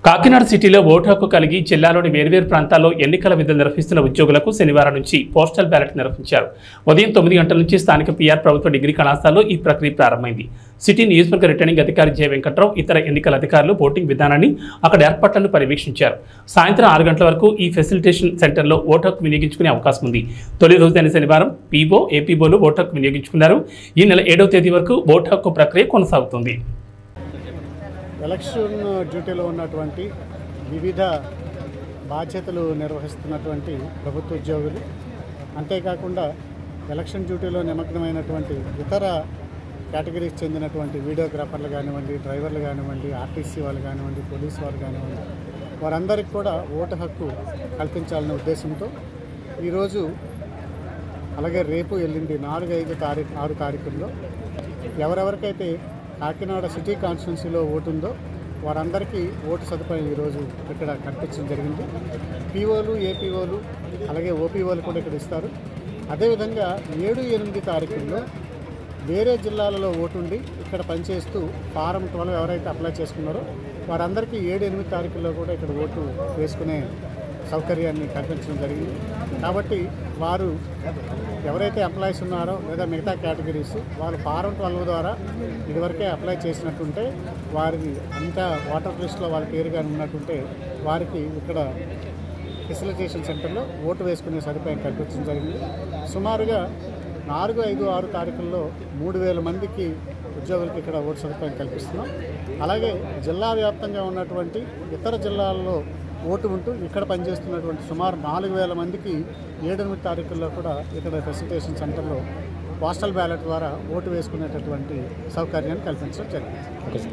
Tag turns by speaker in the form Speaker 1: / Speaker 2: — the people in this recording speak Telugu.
Speaker 1: కాకినాడ సిటీలో ఓటు హక్కు కలిగి జిల్లాలోని వేర్వేరు ప్రాంతాల్లో ఎన్నికల విధులు నిర్వహిస్తున్న ఉద్యోగులకు శనివారం నుంచి పోస్టల్ బ్యాలెట్ నిర్వహించారు. ఉదయం 9 గంటల నుంచి స్థానిక పిఆర్ ప్రభుత్వ డిగ్రీ కళాశాలలో ఈ ప్రక్రియ ప్రారంభమైంది. సిటీ నియోజకవర్గ రిటర్నింగ్ అధికారి జె వెంకట్రావు ఇతర ఎన్నికల అధికారులు ఓటింగ్ విధానాన్ని అక్కడ ఏర్పాట్లను పర్యవేక్షించారు. సాయంత్రం 6 గంటల వరకు ఈ ఫెసిలిటేషన్ సెంటర్లో ఓటు హక్కు వినియోగించుకునే అవకాశం ఉంది. తొలి రోజైన శనివారం పీఓ, ఏపీఓలు ఓటు హక్కు వినియోగించుకున్నారు. ఈ నెల 7వ తేదీ వరకు ఓటు హక్కు ప్రక్రియ కొనసాగుతుంది.
Speaker 2: ఎలక్షన్ డ్యూటీలో ఉన్నటువంటి వివిధ బాధ్యతలు నిర్వహిస్తున్నటువంటి ప్రభుత్వ ఉద్యోగులు, అంతేకాకుండా ఎలక్షన్ డ్యూటీలో నిమగ్నమైనటువంటి ఇతర కేటగిరీకి చెందినటువంటి వీడియోగ్రాఫర్లు కానివ్వండి, డ్రైవర్లు కానివ్వండి, ఆర్టీసీ వాళ్ళు కానివ్వండి, పోలీసు వారు కానివ్వండి, వారందరికీ కూడా ఓటు హక్కు కల్పించాలనే ఉద్దేశంతో ఈరోజు అలాగే రేపు ఎల్లుండి 4, 5, 6 తారీఖుల్లో ఎవరెవరికైతే కాకినాడ సిటీ కాన్స్టిట్యున్సీలో ఓటు ఉందో వారందరికీ ఓటు సదుపాయం ఈరోజు ఇక్కడ కల్పించడం జరిగింది. పీఓలు, ఏపీఓలు అలాగే ఓపీఓలు కూడా ఇక్కడ ఇస్తారు. అదేవిధంగా 7, 8 తారీఖుల్లో వేరే జిల్లాలలో ఓటు ఉండి ఇక్కడ పనిచేస్తూ ఫారం 12 ఎవరైతే అప్లై చేసుకున్నారో వారందరికీ 7, 8 తారీఖుల్లో కూడా ఇక్కడ ఓటు వేసుకునే సౌకర్యాన్ని కల్పించడం జరిగింది. కాబట్టి వారు ఎవరైతే ఎంప్లాయీస్ ఉన్నారో లేదా మిగతా కేటగిరీస్ వాళ్ళు ఫారం 12 ద్వారా ఇదివరకే అప్లై చేసినట్టుంటే వారిని అంతా ఓటర్ లిస్ట్లో వాళ్ళ పేరు కానీ ఉన్నట్టుంటే వారికి ఇక్కడ ఫెసిలిటేషన్ సెంటర్లో ఓటు వేసుకునే సదుపాయం కల్పించడం జరిగింది. సుమారుగా 4, 5, 6 తారీఖుల్లో 3000 మందికి ఉద్యోగులకి ఇక్కడ ఓటు సదుపాయం కల్పిస్తున్నాం. అలాగే జిల్లా వ్యాప్తంగా ఉన్నటువంటి ఇతర జిల్లాల్లో ఓటు ఉంటూ ఇక్కడ పనిచేస్తున్నటువంటి సుమారు 4000 మందికి 7, 8 తారీఖుల్లో కూడా ఇక్కడ ఫెసిలిటేషన్ సెంటర్లో పోస్టల్ బ్యాలెట్ ద్వారా ఓటు వేసుకునేటటువంటి సౌకర్యాన్ని కల్పించడం జరిగింది.